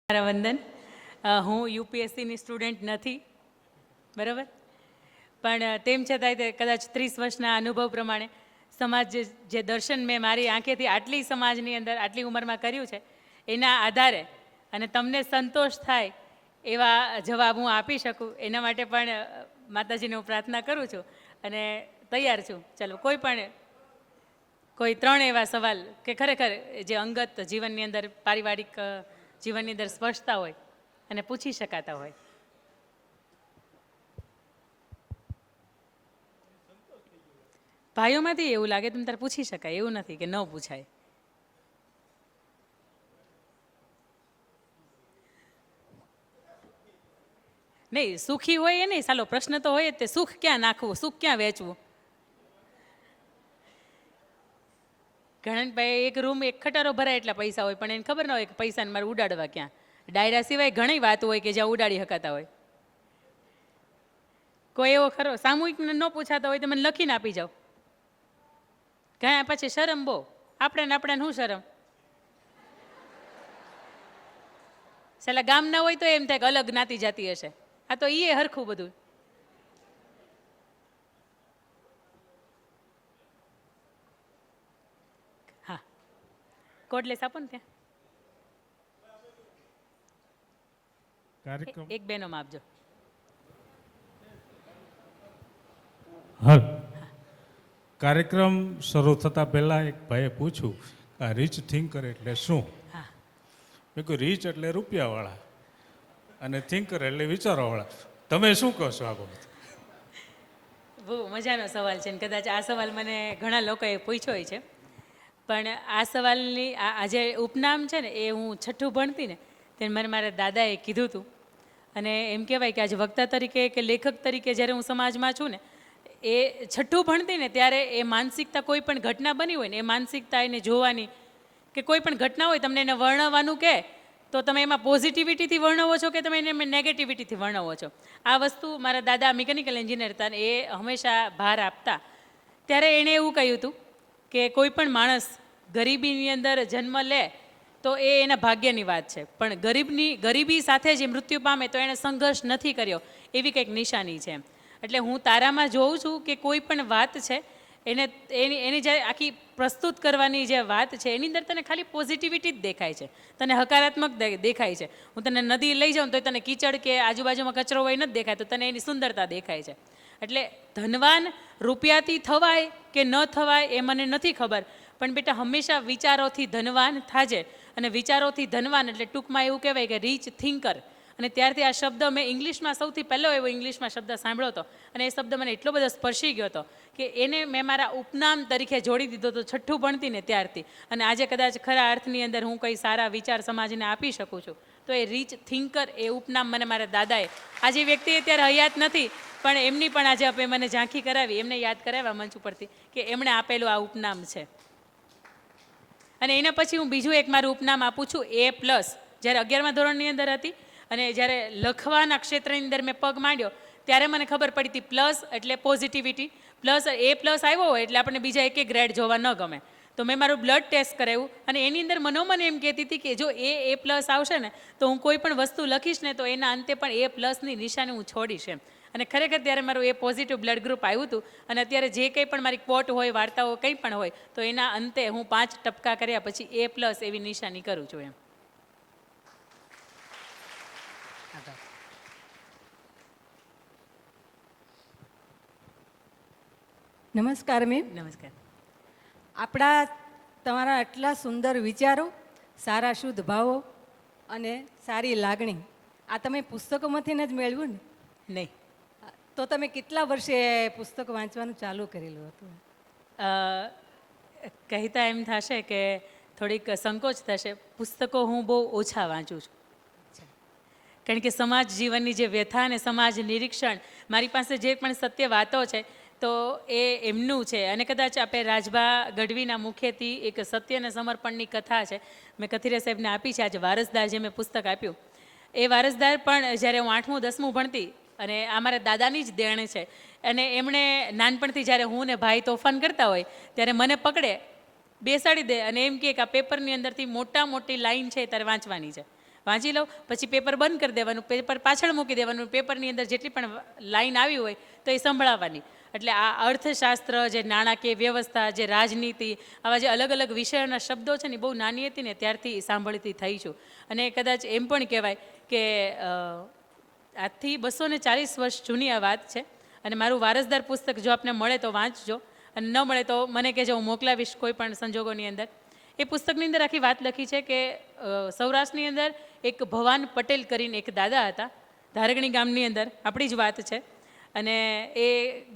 મારા વંદન. હું યુપીએસસીની સ્ટુડન્ટ નથી, બરાબર, પણ તેમ છતાંય તે કદાચ 30 વર્ષના અનુભવ પ્રમાણે સમાજ જે દર્શન મેં મારી આંખેથી આટલી સમાજની અંદર આટલી ઉંમરમાં કર્યું છે એના આધારે અને તમને સંતોષ થાય એવા જવાબ હું આપી શકું એના માટે પણ માતાજીને હું પ્રાર્થના કરું છું અને તૈયાર છું. ચાલો કોઈ 3 એવા સવાલ કે ખરેખર જે અંગત જીવનની અંદર પારિવારિક જીવનની અંદર સ્પર્શતા હોય અને પૂછી શકાતા હોય. ભાઈઓમાંથી એવું લાગે તમે તારે પૂછી શકાય, એવું નથી કે ન પૂછાય. નહીં, સુખી હોય એ નહીં, ચાલો પ્રશ્ન તો હોય જ તે, સુખ ક્યાં નાખવું, સુખ ક્યાં વેચવું. ઘણા એક રૂમ એક ખટારો ભરાય એટલા પૈસા હોય પણ એને ખબર ના હોય કે પૈસાને મારે ઉડાડવા ક્યાં. ડાયરા સિવાય ઘણી વાત હોય કે જ્યાં ઉડાડી શકાતા હોય. કોઈ એવો ખરો સામૂહિક ન પૂછાતા હોય તો મને લખીને આપી જાઓ. ગયા પછી શરમ બહુ, આપણે શું શરમ. છેલ્લા ગામ ના હોય તો એમ થાય કે અલગ જ્ઞાતિ જાતિ હશે, આ તો એ હરખું બધું. હા, કોડલેસ આપો ને ત્યાં એક બેનો માં આપજો. હા, કાર્યક્રમ શરૂ થતા પહેલા એક ભાઈએ પૂછ્યું આ રીચ થિંકર એટલે શું. મેં કહ્યું રીચ એટલે રૂપિયાવાળા અને થિંકર એટલે વિચારોવાળા. તમે શું કહો છો? આ બાબત બહુ મજાનો સવાલ છે ને કદાચ આ સવાલ મને ઘણા લોકોએ પૂછ્યો છે, પણ આ સવાલની આજે ઉપનામ છે ને એ હું 6ઠું ભણતી ને તેને મને મારા દાદાએ કીધું હતું. અને એમ કહેવાય કે આજે વક્તા તરીકે કે લેખક તરીકે જ્યારે હું સમાજમાં છું ને એ 6ઠું ભણતી ને ત્યારે એ માનસિકતા કોઈ પણ ઘટના બની હોય ને એ માનસિકતા એને જોવાની કે કોઈ પણ ઘટના હોય તમને એને વર્ણવવાનું કહે તો તમે એમાં પોઝિટિવિટીથી વર્ણવો છો કે તમે એને નેગેટિવિટીથી વર્ણવો છો. આ વસ્તુ મારા દાદા મિકેનિકલ એન્જિનિયર હતા ને એ હંમેશા ભાર આપતા. ત્યારે એણે એવું કહ્યું હતું કે કોઈ પણ માણસ ગરીબીની અંદર જન્મ લે તો એ એના ભાગ્યની વાત છે, પણ ગરીબી સાથે જે મૃત્યુ પામે તો એણે સંઘર્ષ નથી કર્યો એવી કંઈક નિશાની છે. એટલે હું તારામાં જોઉં છું કે કોઈ પણ વાત છે એની જ્યારે આખી પ્રસ્તુત કરવાની જે વાત છે એની અંદર તને ખાલી પોઝિટિવિટી જ દેખાય છે, તને હકારાત્મક દેખાય છે. હું તને નદી લઈ જાઉં તો તને કીચડ કે આજુબાજુમાં કચરો હોય નથી દેખાય, તો તને એની સુંદરતા દેખાય છે. એટલે ધનવાન રૂપિયાથી થવાય કે ન થવાય એ મને નથી ખબર, પણ બેટા હંમેશા વિચારોથી ધનવાન થાજે. અને વિચારોથી ધનવાન એટલે ટૂંકમાં એવું કહેવાય કે રીચ થિંકર. અને ત્યારથી આ શબ્દ મેં ઇંગ્લિશમાં સૌથી પહેલો એવો ઇંગ્લિશમાં શબ્દ સાંભળ્યો હતો અને એ શબ્દ મને એટલો બધો સ્પર્શી ગયો હતો કે એને મેં મારા ઉપનામ તરીકે જોડી દીધો હતો 6ઠું ભણતી ને ત્યારથી. અને આજે કદાચ ખરા અર્થની અંદર હું કંઈ સારા વિચાર સમાજને આપી શકું છું તો એ રીચ થિંકર એ ઉપનામ મને મારા દાદાએ, આજે વ્યક્તિ અત્યારે હયાત નથી પણ એમની પણ આજે આપણે મને ઝાંખી કરાવી, એમને યાદ કરાવ્યા મંચ ઉપરથી કે એમણે આપેલું આ ઉપનામ છે. અને એના પછી હું બીજું એક મારું ઉપનામ આપું છું A+. જ્યારે 11મા ધોરણની અંદર હતી અને જ્યારે લખવાના ક્ષેત્રની અંદર મેં પગ માંડ્યો ત્યારે મને ખબર પડી હતી પ્લસ એટલે પોઝિટિવિટી, પ્લસ A+ આવ્યો હોય એટલે આપણને બીજા એક ગ્રેડ જોવા ન ગમે. તો મેં મારું બ્લડ ટેસ્ટ કરાવ્યું અને એની અંદર મનોમન એમ કહેતી હતી કે જો A+ આવશે ને તો હું કોઈ પણ વસ્તુ લખીશ ને તો એના અંતે પણ A+ની નિશાની હું છોડીશ એમ. અને ખરેખર ત્યારે મારું એ પોઝિટિવ બ્લડ ગ્રુપ આવ્યું હતું. અને અત્યારે જે કંઈ પણ મારી કોટ હોય, વાર્તાઓ કંઈ પણ હોય તો એના અંતે હું 5 ટપકા કર્યા પછી A+ એવી નિશાની કરું છું એમ. નમસ્કાર મેમ. નમસ્કાર. તમારા આટલા સુંદર વિચારો, સારા શુદ્ધ ભાવો અને સારી લાગણી આ તમે પુસ્તકોમાંથી જ મેળવ્યું ને? નહીં. તો તમે કેટલા વર્ષે પુસ્તક વાંચવાનું ચાલુ કરેલું હતું? કહેતા એમ થશે કે થોડીક સંકોચ થશે, પુસ્તકો હું બહુ ઓછા વાંચું છું. કારણ કે સમાજ જીવનની જે વ્યથા અને સમાજ નિરીક્ષણ, મારી પાસે જે પણ સત્ય વાતો છે તો એ એમનું છે. અને કદાચ આપણે રાજભા ગઢવીના મુખેથી એક સત્ય અને સમર્પણની કથા છે, મેં કથિરા સાહેબને આપી છે. આજે વારસદાર જે મેં પુસ્તક આપ્યું એ વારસદાર પણ જ્યારે હું 8મું 10મું ભણતી અને આ મારા દાદાની જ દેણ છે. અને એમણે નાનપણથી જ્યારે હું ને ભાઈ તોફાન કરતા હોય ત્યારે મને પકડે, બેસાડી દે અને એમ કહે કે આ પેપરની અંદરથી મોટી લાઈન છે તારે વાંચવાની છે. વાંચી લઉં, પછી પેપર બંધ કરી દેવાનું, પેપર પાછળ મૂકી દેવાનું, પેપરની અંદર જેટલી પણ લાઈન આવી હોય તો એ સંભળાવવાની. એટલે આ અર્થશાસ્ત્ર, જે નાણાકીય વ્યવસ્થા, જે રાજનીતિ, આવા જે અલગ અલગ વિષયોના શબ્દો છે ને બહુ નાની હતી ને ત્યારથી સાંભળતી થઈ છું. અને કદાચ એમ પણ કહેવાય કે આજથી 240 વર્ષ જૂની આ વાત છે. અને મારું વારસદાર પુસ્તક જો આપને મળે તો વાંચજો, અને ન મળે તો મને કહેજો, હું મોકલાવીશ કોઈ પણ સંજોગોની અંદર. એ પુસ્તકની અંદર આખી વાત લખી છે કે સૌરાષ્ટ્રની અંદર એક ભવાન પટેલ કરીને એક દાદા હતા, ધારગણી ગામની અંદર, આપણી જ વાત છે. અને એ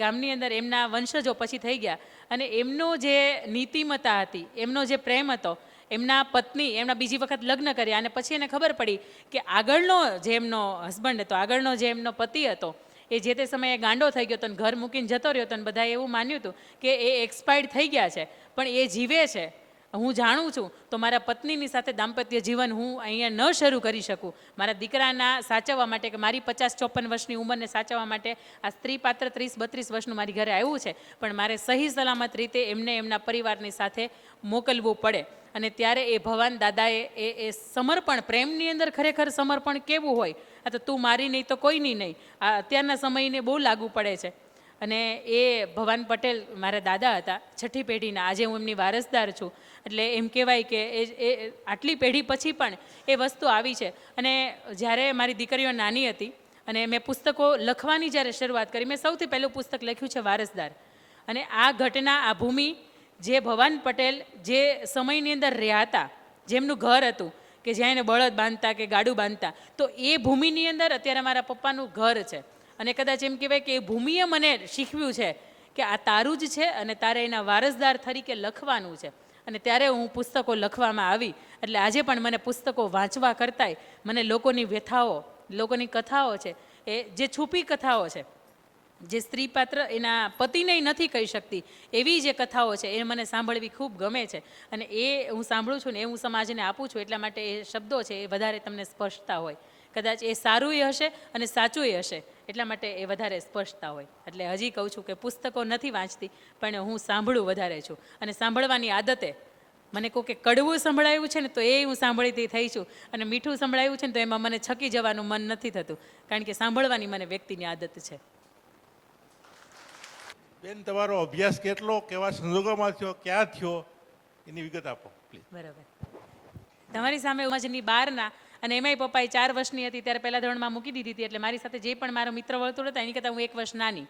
ગામની અંદર એમના વંશજો પછી થઈ ગયા, અને એમનો જે નીતિમત્તા હતી, એમનો જે પ્રેમ હતો, એમના પત્ની એમના બીજી વખત લગ્ન કર્યા, અને પછી એને ખબર પડી કે આગળનો જે એમનો હસબન્ડ હતો, આગળનો જે એમનો પતિ હતો, એ જે તે સમયે ગાંડો થઈ ગયો હતો અને ઘર મૂકીને જતો રહ્યો હતો, અને બધાએ એવું માન્યું હતું કે એ એક્સપાયર્ડ થઈ ગયા છે, પણ એ જીવે છે, હું જાણું છું, તો મારા પત્નીની સાથે દાંપત્ય જીવન હું અહીંયા ન શરૂ કરી શકું. મારા દીકરાના સાચવવા માટે, કે મારી 50-54 વર્ષની ઉંમરને સાચવવા માટે આ સ્ત્રી પાત્ર 30-32 વર્ષનું મારી ઘરે આવ્યું છે, પણ મારે સહી સલામત રીતે એમને એમના પરિવારની સાથે મોકલવું પડે. અને ત્યારે એ ભવાન દાદાએ એ સમર્પણ, પ્રેમની અંદર ખરેખર સમર્પણ કેવું હોય, આ તો તું મારી નહીં તો કોઈની નહીં, આ અત્યારના સમયને બહુ લાગુ પડે છે. અને એ ભવાન પટેલ મારા દાદા હતા, 6ઠી પેઢીના. આજે હું એમની વારસદાર છું. એટલે એમ કહેવાય કે એ આટલી પેઢી પછી પણ એ વસ્તુ આવી છે. અને જ્યારે મારી દીકરીઓ નાની હતી અને મેં પુસ્તકો લખવાની જ્યારે શરૂઆત કરી, મેં સૌથી પહેલું પુસ્તક લખ્યું છે વારસદાર. અને આ ઘટના, આ ભૂમિ, જે ભવાન પટેલ જે સમયની અંદર રહ્યા હતા, જેમનું ઘર હતું, કે જ્યાં એને બળદ બાંધતા કે ગાડું બાંધતા, તો એ ભૂમિની અંદર અત્યારે મારા પપ્પાનું ઘર છે. અને કદાચ એમ કહેવાય કે એ ભૂમિએ મને શીખવ્યું છે કે આ તારું જ છે અને તારે એના વારસદાર તરીકે લખવાનું છે. અને ત્યારે હું પુસ્તકો લખવામાં આવી. એટલે આજે પણ મને પુસ્તકો વાંચવા કરતાંય મને લોકોની વ્યથાઓ, લોકોની કથાઓ છે, એ જે છુપી કથાઓ છે, જે સ્ત્રી પાત્ર એના પતિને નથી કહી શકતી, એવી જે કથાઓ છે એ મને સાંભળવી ખૂબ ગમે છે. અને એ હું સાંભળું છું ને એ હું સમાજને આપું છું, એટલા માટે એ શબ્દો છે એ વધારે તમને સ્પર્શતા હોય. કદાચ એ સારુંય હશે અને સાચુંય હશે, એટલા માટે એ વધારે સ્પર્શતા હોય. એટલે હજી કહું છું કે પુસ્તકો નથી વાંચતી, પણ હું સાંભળું વધારે છું. અને સાંભળવાની આદતે, મને કહું કે કડવું સંભળાયું છે ને તો એ હું સાંભળીતી થઈ છું, અને મીઠું સંભળાયું છે ને તો એમાં મને છકી જવાનું મન નથી થતું, કારણ કે સાંભળવાની મને વ્યક્તિની આદત છે. બેન, તમારો અભ્યાસ કેટલો, કેવા સંજોગોમાં થયો, ક્યાં થયો, એની વિગત આપો પ્લીઝ. બરાબર. તમારી સામે ઉમજની બહારના, અને એમાંય પપ્પાએ 4 વર્ષની હતી ત્યારે પહેલા ધોરણમાં મૂકી દીધી હતી. એટલે મારી સાથે જે પણ મારો મિત્ર વર્તુળ હતા એની કરતાં હું 1 વર્ષ નાની.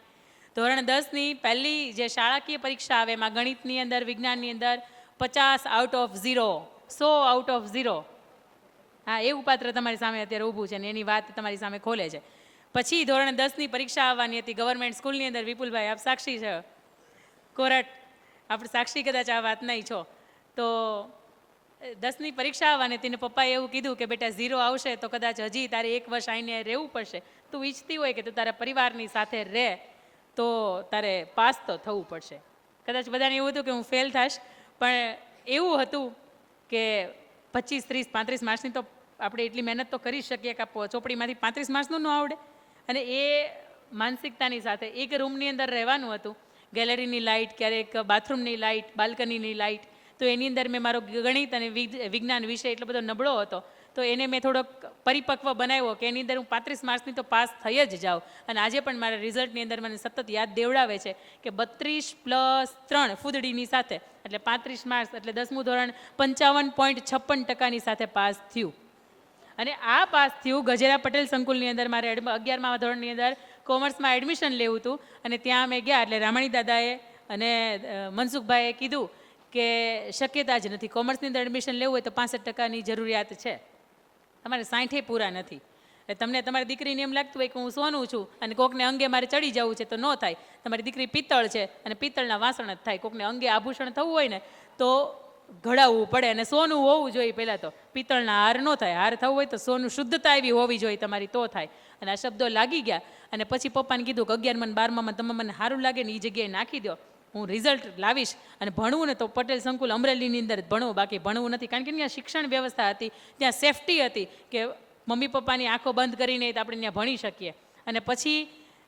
ધોરણ 10ની પહેલી જે શાળાકીય પરીક્ષા આવે, એમાં ગણિતની અંદર, વિજ્ઞાનની અંદર 50 આઉટ ઓફ 0, 100 આઉટ ઓફ 0. હા, એવું પાત્ર તમારી સામે અત્યારે ઊભું છે ને એની વાત તમારી સામે ખોલે છે. પછી ધોરણ 10ની પરીક્ષા આવવાની હતી ગવર્મેન્ટ સ્કૂલની અંદર. વિપુલભાઈ, આપ સાક્ષી છે, કોરટ, આપણે સાક્ષી કદાચ આ વાત નહીં છો. તો 10ની પરીક્ષા આવવાની હતી ને પપ્પાએ એવું કીધું કે બેટા 0 આવશે તો કદાચ હજી તારે 1 વર્ષ આવીને રહેવું પડશે. તું ઈચ્છતી હોય કે તું તારા પરિવારની સાથે રહે તો તારે પાસ તો થવું પડશે. કદાચ બધાને એવું હતું કે હું ફેલ થાશ, પણ એવું હતું કે 25, 30, 35 માર્ક્સની તો આપણે એટલી મહેનત તો કરી શકીએ કે ચોપડીમાંથી 35 માર્ક્સનું ન આવડે. અને એ માનસિકતાની સાથે એક રૂમની અંદર રહેવાનું હતું. ગેલેરીની લાઇટ, ક્યારેક બાથરૂમની લાઇટ, બાલ્કનીની લાઇટ. તો એની અંદર મેં મારો ગણિત અને વિજ્ઞાન વિષય એટલો બધો નબળો હતો, તો એને મેં થોડોક પરિપક્વ બનાવ્યો કે એની અંદર હું 35 માર્ક્સની તો પાસ થઈ જ જાઉં. અને આજે પણ મારા રિઝલ્ટની અંદર મને સતત યાદ દેવડાવે છે કે 32+3 ફૂદડીની સાથે, એટલે 35 માર્ક્સ, એટલે 10મું ધોરણ 55.56% સાથે પાસ થયું. અને આ પાસ થયું ગજેરા પટેલ સંકુલની અંદર. મારે 11મા ધોરણની અંદર કોમર્સમાં એડમિશન લેવું હતું, અને ત્યાં અમે ગયા એટલે રામાણી દાદાએ અને મનસુખભાઈએ કીધું કે શક્યતા જ નથી, કોમર્સની અંદર એડમિશન લેવું હોય તો 65% જરૂરિયાત છે, તમારે 60 પૂરા નથી. એટલે તમને તમારી દીકરીને એમ લાગતું હોય કે હું સોનું છું અને કોકને અંગે મારે ચડી જવું છે તો ન થાય. તમારી દીકરી પિત્તળ છે અને પિત્તળના વાસણ જ થાય. કોકને અંગે આભૂષણ થવું હોય ને તો ઘડાવવું પડે, અને સોનું હોવું જોઈએ પહેલાં તો. પિત્તળના હાર ન થાય, હાર થવું હોય તો સોનું શુદ્ધતા એવી હોવી જોઈએ તમારી, તો થાય. અને આ શબ્દો લાગી ગયા. અને પછી પપ્પાને કીધું કે 11મા 12મામાં તમે મને સારું લાગે ને એ જગ્યાએ નાખી દો, હું રિઝલ્ટ લાવીશ, અને ભણવું ને તો પટેલ સંકુલ અમરેલીની અંદર જ ભણવું, બાકી ભણવું નથી. કારણ કે ત્યાં શિક્ષણ વ્યવસ્થા હતી, ત્યાં સેફટી હતી કે મમ્મી પપ્પાની આંખો બંધ કરીને આપણે ત્યાં ભણી શકીએ. અને પછી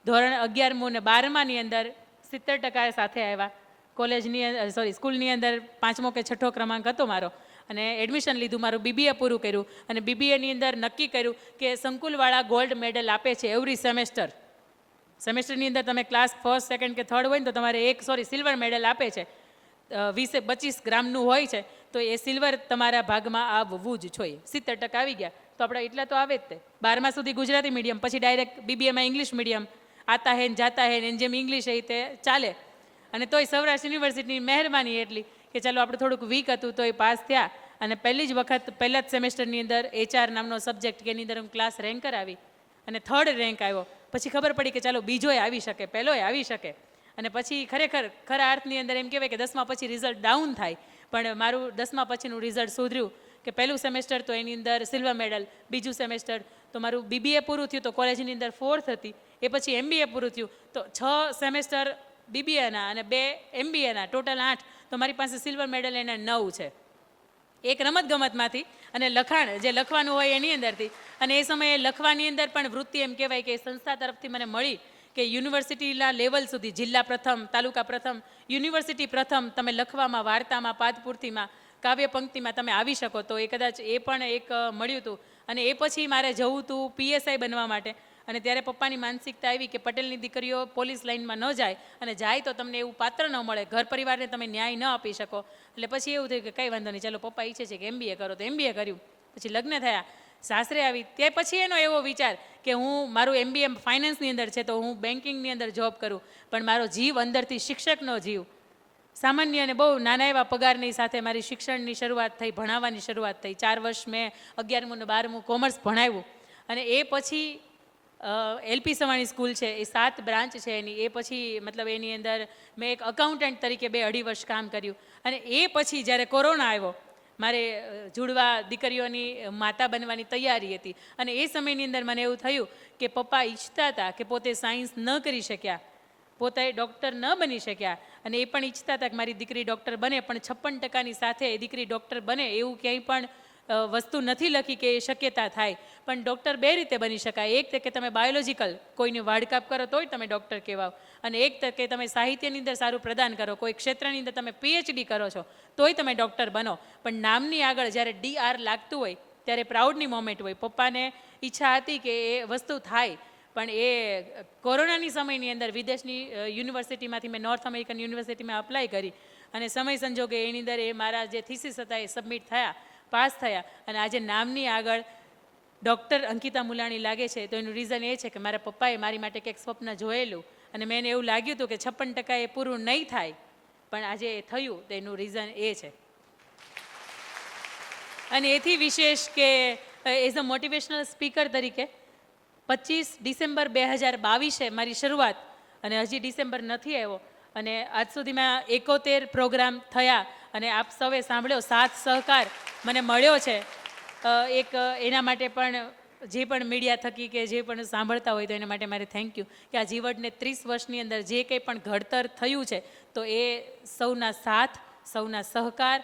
ધોરણ 11મું અને 12માની અંદર 70% સાથે આવ્યા. સ્કૂલની અંદર 5મો કે 6ઠ્ઠો ક્રમાંક હતો મારો, અને એડમિશન લીધું, મારું બીબીએ પૂરું કર્યું, અને બીબીએની અંદર નક્કી કર્યું કે સંકુલવાળા ગોલ્ડ મેડલ આપે છે એવરી સેમેસ્ટરની અંદર તમે ક્લાસ ફર્સ્ટ સેકન્ડ કે થર્ડ હોય ને તો તમારે સિલ્વર મેડલ આપે છે, 20-25 ગ્રામનું હોય છે, તો એ સિલ્વર તમારા ભાગમાં આવવું જ જોઈએ. 70% આવી ગયા તો આપણે એટલા તો આવે જ તે. 12મા સુધી ગુજરાતી મીડિયમ, પછી ડાયરેક્ટ બીબીએમાં ઇંગ્લિશ મીડિયમ, આતા હે ને જાતા હે ને એની જેમ ઇંગ્લિશ એ તે ચાલે. અને તોય સૌરાષ્ટ્ર યુનિવર્સિટીની મહેરબાની એટલી કે ચાલો આપણે થોડુંક વીક હતું તો એ પાસ થયા, અને પહેલી જ વખત પહેલા જ સેમેસ્ટરની અંદર HR નામનો સબ્જેક્ટ કે એની અંદર હું ક્લાસ રેન્કર આવી અને 3rd રેન્ક આવ્યો. પછી ખબર પડી કે ચાલો બીજોય આવી શકે, પહેલોય આવી શકે. અને પછી ખરેખર ખરા અર્થની અંદર એમ કહેવાય કે 10મા પછી રિઝલ્ટ ડાઉન થાય, પણ મારું 10મા પછીનું રિઝલ્ટ સુધર્યું કે પહેલું સેમેસ્ટર તો એની અંદર સિલ્વર મેડલ, બીજું સેમેસ્ટર તો મારું BBA પૂરું થયું તો કોલેજની અંદર 4th હતી, એ પછી MBA પૂરું થયું તો 6 સેમેસ્ટર BBAના અને 2 MBAના, ટોટલ 8, તો મારી પાસે સિલ્વર મેડલ એના 9 છે. એક રમતગમતમાંથી અને લખાણ જે લખવાનું હોય એની અંદરથી. અને એ સમયે લખવાની અંદર પણ વૃત્તિ એમ કહેવાય કે સંસ્થા તરફથી મને મળી કે યુનિવર્સિટીના લેવલ સુધી જિલ્લા પ્રથમ, તાલુકા પ્રથમ, યુનિવર્સિટી પ્રથમ તમે લખવામાં, વાર્તામાં, પાદપૂર્તિમાં, કાવ્ય પંક્તિમાં તમે આવી શકો. તો એ કદાચ એ પણ એક મળ્યું હતું. અને એ પછી મારે જવું હતું PSI બનવા માટે, અને ત્યારે પપ્પાની માનસિકતા આવી કે પટેલની દીકરીઓ પોલીસ લાઇનમાં ન જાય, અને જાય તો તમને એવું પાત્ર ન મળે, ઘર પરિવારને તમે ન્યાય ન આપી શકો. એટલે પછી એવું થયું કે કંઈ વાંધો નહીં, ચાલો પપ્પા ઈચ્છે છે કે MBA કરો તો MBA કર્યું. પછી લગ્ન થયા, સાસરે આવી, તે પછી એનો એવો વિચાર કે હું મારું MBA ફાઇનાન્સની અંદર છે તો હું બેન્કિંગની અંદર જોબ કરું, પણ મારો જીવ અંદરથી શિક્ષકનો જીવ, સામાન્ય અને બહુ નાના એવા પગારની સાથે મારી શિક્ષણની શરૂઆત થઈ, ભણાવવાની શરૂઆત થઈ. 4 વર્ષ મેં 11મું ને 12મું કોમર્સ ભણાવ્યું, અને એ પછી LP સવાણી સ્કૂલ છે, એ 7 બ્રાન્ચ છે એની, એ પછી મતલબ એની અંદર મેં એક અકાઉન્ટન્ટ તરીકે 2-2.5 વર્ષ કામ કર્યું. અને એ પછી જ્યારે કોરોના આવ્યો, મારે જુડવા દીકરીઓની માતા બનવાની તૈયારી હતી, અને એ સમયની અંદર મને એવું થયું કે પપ્પા ઈચ્છતા હતા કે પોતે સાયન્સ ન કરી શક્યા, પોતે ડૉક્ટર ન બની શક્યા, અને એ પણ ઈચ્છતા હતા કે મારી દીકરી ડૉક્ટર બને, પણ 56%ની સાથે એ દીકરી ડૉક્ટર બને એવું ક્યાંય પણ વસ્તુ નથી લખી કે એ શક્યતા થાય. પણ ડૉક્ટર 2 રીતે બની શકાય. એક કે તમે બાયોલોજિકલ કોઈની વાડકાપ કરો તોય તમે ડૉક્ટર કહેવાઓ, અને એક કે તમે સાહિત્યની અંદર સારું પ્રદાન કરો, કોઈ ક્ષેત્રની અંદર તમે PhD કરો છો તોય તમે ડૉક્ટર બનો. પણ નામની આગળ જ્યારે DR લાગતું હોય ત્યારે પ્રાઉડની મોમેન્ટ હોય. પપ્પાને ઈચ્છા હતી કે એ વસ્તુ થાય, પણ એ કોરોનાની સમયની અંદર વિદેશની યુનિવર્સિટીમાંથી મેં નોર્થ અમેરિકન યુનિવર્સિટીમાં અપ્લાય કરી, અને સમય સંજોગે એની અંદર એ મારા જે થીસીસ હતા એ સબમિટ થયા, પાસ થયા, અને આજે નામની આગળ ડૉક્ટર અંકિતા મુલાણી લાગે છે. તો એનું રીઝન એ છે કે મારા પપ્પાએ મારી માટે કંઈક સ્વપ્ન જોયેલું, અને મેં એને એવું લાગ્યું હતું કે 56% એ પૂરું નહીં થાય, પણ આજે એ થયું. તો એનું રીઝન એ છે. અને એથી વિશેષ કે એઝ અ મોટિવેશનલ સ્પીકર તરીકે 25 ડિસેમ્બર 2022 મારી શરૂઆત, અને હજી ડિસેમ્બર નથી આવ્યો, અને આજ સુધીમાં 71 પ્રોગ્રામ થયા, અને આપ સૌએ સાંભળ્યો, સાથ સહકાર મને મળ્યો છે. એક એના માટે પણ જે પણ મીડિયા થકી કે જે પણ સાંભળતા હોય તો એના માટે મારે થેન્ક યુ કે આ જીવનને 30 વર્ષની અંદર જે કંઈ પણ ઘડતર થયું છે તો એ સૌના સાથ, સૌના સહકાર,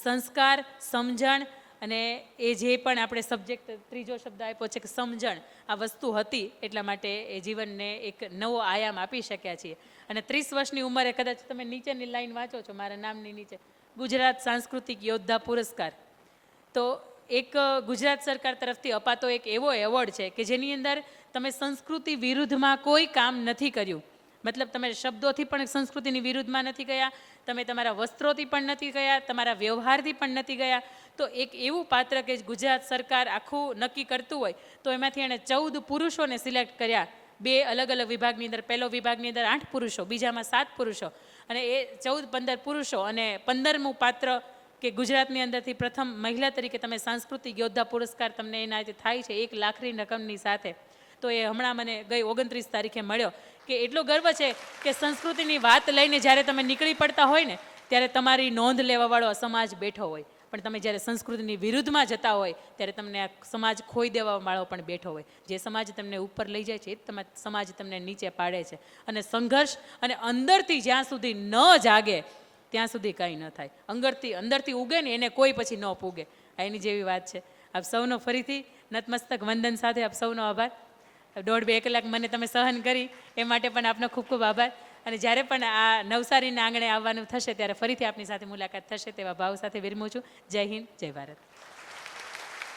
સંસ્કાર, સમજણ, અને એ જે પણ આપણે સબ્જેક્ટ ત્રીજો શબ્દ આપ્યો છે કે સમજણ, આ વસ્તુ હતી એટલા માટે એ જીવનને એક નવો આયામ આપી શક્યા છીએ. અને 30 વર્ષની ઉંમરે કદાચ તમે નીચેની લાઈન વાંચો છો મારા નામની નીચે, ગુજરાત સાંસ્કૃતિક યોદ્ધા પુરસ્કાર, તો એક ગુજરાત સરકાર તરફથી અપાતો એક એવો એવોર્ડ છે કે જેની અંદર તમે સંસ્કૃતિ વિરુદ્ધમાં કોઈ કામ નથી કર્યું. મતલબ તમે શબ્દોથી પણ સંસ્કૃતિની વિરુદ્ધમાં નથી ગયા, તમે તમારા વસ્ત્રોથી પણ નથી ગયા, તમારા વ્યવહારથી પણ નથી ગયા. તો એક એવું પાત્ર કે ગુજરાત સરકાર આખું નક્કી કરતું હોય તો એમાંથી એણે 14 પુરુષોને સિલેક્ટ કર્યા, 2 અલગ અલગ વિભાગની અંદર. પહેલો વિભાગની અંદર 8 પુરુષો, બીજામાં 7 પુરુષો, અને એ 14-15 પુરુષો, અને 15મું પાત્ર કે ગુજરાતની અંદરથી પ્રથમ મહિલા તરીકે તમે સાંસ્કૃતિક યોદ્ધા પુરસ્કાર તમને એના થાય છે 1 લાખની રકમની સાથે. તો એ હમણાં મને ગઈ 29 તારીખે મળ્યો કે એટલો ગર્વ છે કે સંસ્કૃતિની વાત લઈને જ્યારે તમે નીકળી પડતા હોય ને ત્યારે તમારી નોંધ લેવાવાળો સમાજ બેઠો હોય, પણ તમે જ્યારે સંસ્કૃતિની વિરુદ્ધમાં જતા હોય ત્યારે તમને આ સમાજ ખોઈ દેવાવાળો પણ બેઠો હોય. જે સમાજ તમને ઉપર લઈ જાય છે એ જ સમાજ તમને નીચે પાડે છે. અને સંઘર્ષ અને અંદરથી જ્યાં સુધી ન જાગે ત્યાં સુધી કંઈ ન થાય. અંદરથી ઉગે ને એને કોઈ પછી ન પૂગે, એની જેવી વાત છે. આપ સૌનો ફરીથી નતમસ્તક વંદન સાથે આપ સૌનો આભાર. 1.5-2 કલાક મને તમે સહન કરી એ માટે પણ આપનો ખૂબ ખૂબ આભાર. અને જ્યારે પણ આ નવસારીના આંગણે આવવાનું થશે ત્યારે ફરીથી આપની સાથે મુલાકાત થશે તેવા ભાવ સાથે વિરમું છું. જય હિન્દ, જય ભારત.